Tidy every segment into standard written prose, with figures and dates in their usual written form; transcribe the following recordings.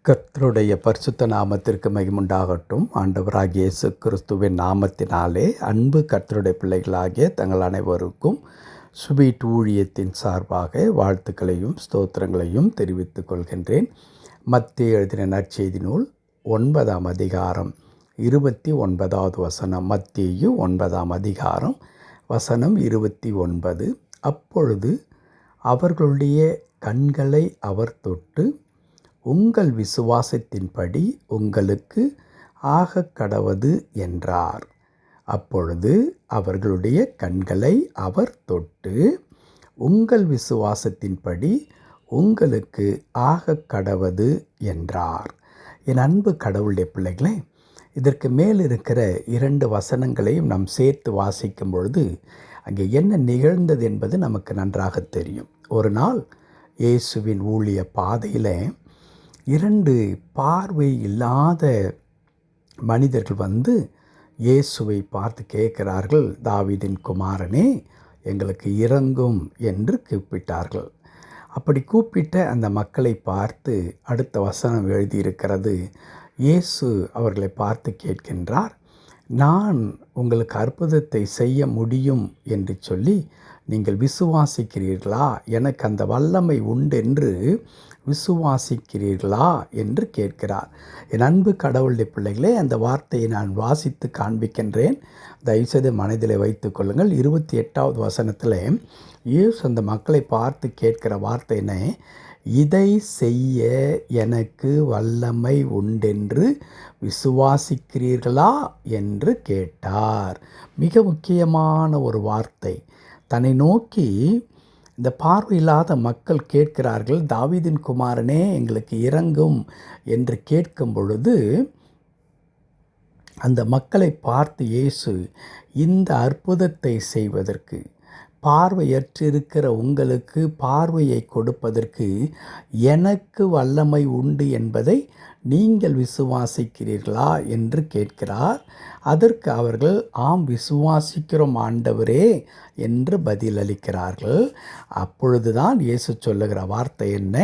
கர்த்தருடைய பரிசுத்த நாமத்திற்கு மகிமுண்டாகட்டும். ஆண்டவராகிய இயேசு கிறிஸ்துவின் நாமத்தினாலே அன்பு கர்த்தருடைய பிள்ளைகளாகிய தங்கள் அனைவருக்கும் சுபீட் ஊழியத்தின் சார்பாக வாழ்த்துக்களையும் ஸ்தோத்திரங்களையும் தெரிவித்துக் கொள்கின்றேன். மத்தேயு எழுதின நற்செய்தி நூல் 9ஆம் அதிகாரம் 29வது வசனம். மத்தேயு 9ஆம் அதிகாரம் வசனம் 29. அப்பொழுது அவர்களுடைய கண்களை அவர் தொட்டு, உங்கள் விசுவாசத்தின்படி உங்களுக்கு ஆகக்கடவது என்றார். அப்பொழுது அவர்களுடைய கண்களை அவர் தொட்டு, உங்கள் விசுவாசத்தின்படி உங்களுக்கு ஆகக்கடவது என்றார். என் அன்பு கடவுளுடைய பிள்ளைகளே, இதற்கு மேல் இருக்கிற 2 வசனங்களையும் நாம் சேர்த்து வாசிக்கும் பொழுது அங்கே என்ன நிகழ்ந்தது என்பது நமக்கு நன்றாக தெரியும். ஒரு நாள் இயேசுவின் ஊழிய பாதையில் 2 பார்வை இல்லாத மனிதர்கள் வந்து இயேசுவை பார்த்து கேட்கிறார்கள், தாவீதின் குமாரனே, எங்களுக்கு இரங்கும் என்று கூப்பிட்டார்கள். அப்படி கூப்பிட்ட அந்த மக்களை பார்த்து அடுத்த வசனம் எழுதியிருக்கிறது. இயேசு அவர்களை பார்த்து கேட்கின்றார், நான் உங்களுக்கு அற்புதத்தை செய்ய முடியும் என்று சொல்லி நீங்கள் விசுவாசிக்கிறீர்களா? எனக்கு அந்த வல்லமை உண்டென்று விசுவாசிக்கிறீர்களா என்று கேட்கிறார். என் அன்பு கடவுளுடைய பிள்ளைகளே, அந்த வார்த்தையை நான் வாசித்து காண்பிக்கின்றேன். தயவுசெய்து மனதில் வைத்துக் கொள்ளுங்கள். 28வது வசனத்தில் இயேசு அந்த மக்களை பார்த்து கேட்கிற வார்த்தை என்ன? இதை செய்ய எனக்கு வல்லமை உண்டென்று விசுவாசிக்கிறீர்களா என்று கேட்டார். மிக முக்கியமான ஒரு வார்த்தை. தன்னை நோக்கி இந்த பார்வையில்லாத மக்கள் கேட்கிறார்கள், தாவீதின் குமாரனே, எங்களுக்கு இரங்கும் என்று கேட்கும் பொழுது அந்த மக்களை பார்த்து இயேசு இந்த அற்புதத்தை செய்வதற்கு, பார்வையற்றிருக்கிற உங்களுக்கு பார்வையை கொடுப்பதற்கு எனக்கு வல்லமை உண்டு என்பதை நீங்கள் விசுவாசிக்கிறீர்களா என்று கேட்கிறார். அதற்கு அவர்கள் ஆம் விசுவாசிக்கிறோம் ஆண்டவரே என்று பதிலளிக்கிறார்கள். அப்பொழுதுதான் இயேசு சொல்லுகிற வார்த்தை என்ன?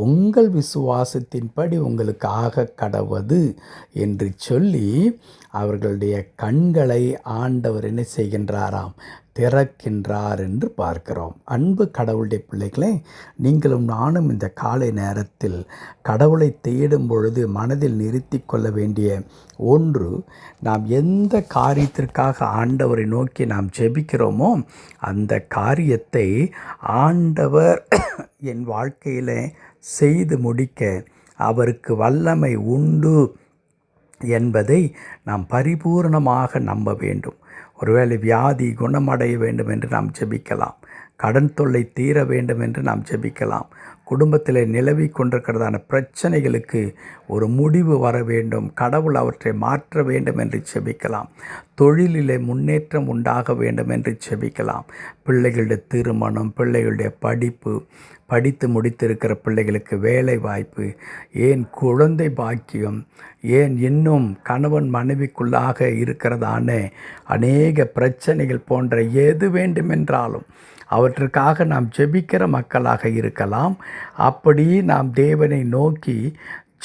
உங்கள் விசுவாசத்தின்படி உங்களுக்கு ஆகக்கடவது என்று சொல்லி அவர்களுடைய கண்களை ஆண்டவர் என்ன செய்கின்றாராம்? திறக்கின்றார் என்று பார்க்கிறோம். அன்பு கடவுளுடைய பிள்ளைகளே, நீங்களும் நானும் இந்த காலை நேரத்தில் கடவுளை தேடும் பொழுது மனதில் நிறுத்தி கொள்ள வேண்டிய ஒன்று, நாம் எந்த காரியத்திற்காக ஆண்டவரை நோக்கி நாம் ஜெபிக்கிறோமோ அந்த காரியத்தை ஆண்டவர் என் வாழ்க்கையில் செய்து முடிக்க அவருக்கு வல்லமை உண்டு என்பதை நாம் பரிபூர்ணமாக நம்ப வேண்டும். ஒருவேளை வியாதி குணமடைய வேண்டும் என்று நாம் ஜெபிக்கலாம். கடன் தொல்லை தீர வேண்டும் என்று நாம் ஜெபிக்கலாம். குடும்பத்தில் நிலவி கொண்டிருக்கிறதான பிரச்சனைகளுக்கு ஒரு முடிவு வர வேண்டும், கடவுள் அவற்றை மாற்ற வேண்டும் என்று ஜெபிக்கலாம். தொழிலிலே முன்னேற்றம் உண்டாக வேண்டும் என்று ஜெபிக்கலாம். பிள்ளைகளுடைய திருமணம், பிள்ளைகளுடைய படிப்பு, படித்து முடித்திருக்கிற பிள்ளைகளுக்கு வேலை வாய்ப்பு, ஏன் குழந்தை பாக்கியம், ஏன் இன்னும் கணவன் மனைவிக்குள்ளாக இருக்கிறதான அநேக பிரச்சனைகள் போன்ற எது வேண்டுமென்றாலும் அவற்றுக்காக நாம் ஜெபிக்கிற மக்களாக இருக்கலாம். அப்படி நாம் தேவனை நோக்கி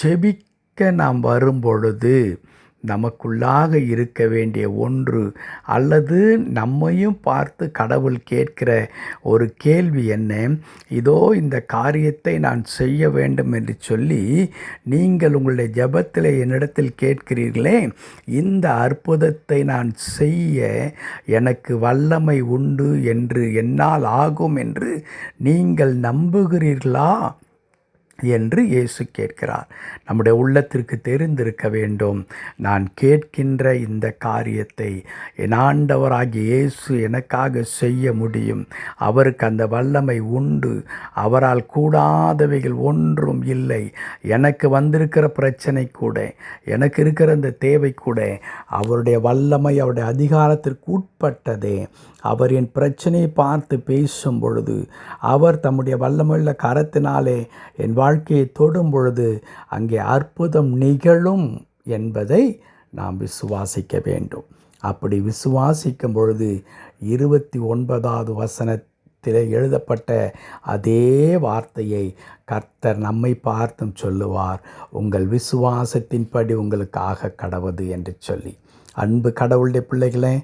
ஜெபிக்க நாம் வரும்பொழுது நமக்குள்ளாக இருக்க வேண்டிய ஒன்று, அல்லது நம்மையும் பார்த்து கடவுள் கேட்கிற ஒரு கேள்வி என்ன? இதோ இந்த காரியத்தை நான் செய்ய வேண்டும் என்று சொல்லி நீங்கள் உங்களுடைய ஜெபத்தில் என்னிடத்தில் கேட்கிறீர்களே, இந்த அற்புதத்தை நான் செய்ய எனக்கு வல்லமை உண்டு என்று, என்னால் ஆகும் என்று நீங்கள் நம்புகிறீர்களா என்று இயேசு கேட்கிறார். நம்முடைய உள்ளத்திற்கு தெரிந்திருக்க வேண்டும், நான் கேட்கின்ற இந்த காரியத்தை என் ஆண்டவராகிய இயேசு எனக்காக செய்ய முடியும். அவருக்கு அந்த வல்லமை உண்டு. அவரால் கூடாதவைகள் ஒன்றும் இல்லை. எனக்கு வந்திருக்கிற பிரச்சனை கூட, எனக்கு இருக்கிற இந்த தேவை கூட அவருடைய வல்லமை, அவருடைய அதிகாரத்திற்கு உட்பட்டதே. அவர் என் பிரச்சனையை பார்த்து பேசும் பொழுது, அவர் தம்முடைய வல்லமையுள்ள கரத்தினாலே என் வாழ்க்கையை தொடும் பொழுது அங்கே அற்புதம் நிகழும் என்பதை நாம் விசுவாசிக்க வேண்டும். அப்படி விசுவாசிக்கும் பொழுது 29வது வசனத்தை வேதத்தில் எழுதப்பட்ட அதே வார்த்தையை கர்த்தர் நம்மை பார்த்தும் சொல்லுவார், உங்கள் விசுவாசத்தின்படி உங்களுக்கு ஆக கடவது என்று சொல்லி. அன்பு கடவுளுடைய பிள்ளைகளே,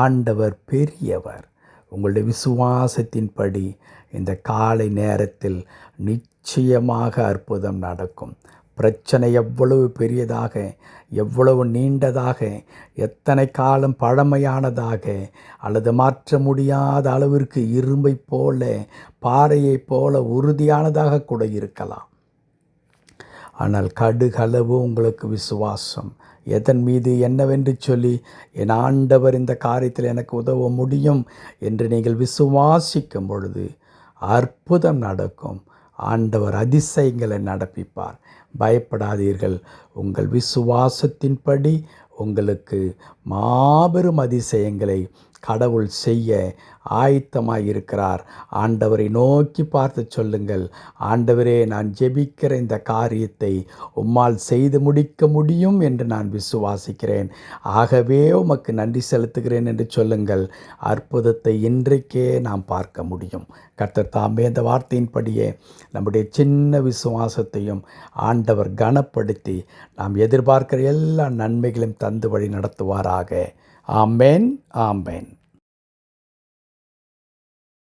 ஆண்டவர் பெரியவர். உங்களுடைய விசுவாசத்தின்படி இந்த காலை நேரத்தில் நிச்சயமாக அற்புதம் நடக்கும். பிரச்சனை எவ்வளவு பெரியதாக, எவ்வளவு நீண்டதாக, எத்தனை காலம் பழமையானதாக அல்லது மாற்ற முடியாத அளவிற்கு இரும்பை போல, பாறையைப் போல உறுதியானதாக கூட இருக்கலாம். ஆனால் கடுகளவு உங்களுக்கு விசுவாசம் எதன் மீது என்னவென்று சொல்லி, என் ஆண்டவர் இந்த காரியத்தில் எனக்கு உதவ முடியும் என்று நீங்கள் விசுவாசிக்கும் பொழுது அற்புதம் நடக்கும். ஆண்டவர் அதிசயங்களை நடப்பிப்பார். பயப்படாதீர்கள். உங்கள் விசுவாசத்தின்படி உங்களுக்கு மாபெரும் அதிசயங்களை கடவுள் செய்ய ஆயத்தமாயிருக்கிறார். ஆண்டவரை நோக்கி பார்த்து சொல்லுங்கள், ஆண்டவரே, நான் ஜெபிக்கிற இந்த காரியத்தை உம்மால் செய்து முடிக்க முடியும் என்று நான் விசுவாசிக்கிறேன். ஆகவே உமக்கு நன்றி செலுத்துகிறேன் என்று சொல்லுங்கள். அற்புதத்தை இன்றைக்கே நாம் பார்க்க முடியும். கர்த்தர் தாமே இந்த வார்த்தையின்படியே நம்முடைய சின்ன விசுவாசத்தையும் ஆண்டவர் கனப்படுத்தி நாம் எதிர்பார்க்கிற எல்லா நன்மைகளையும் தந்து வழி நடத்துவாராக. ஆமென், ஆமென்.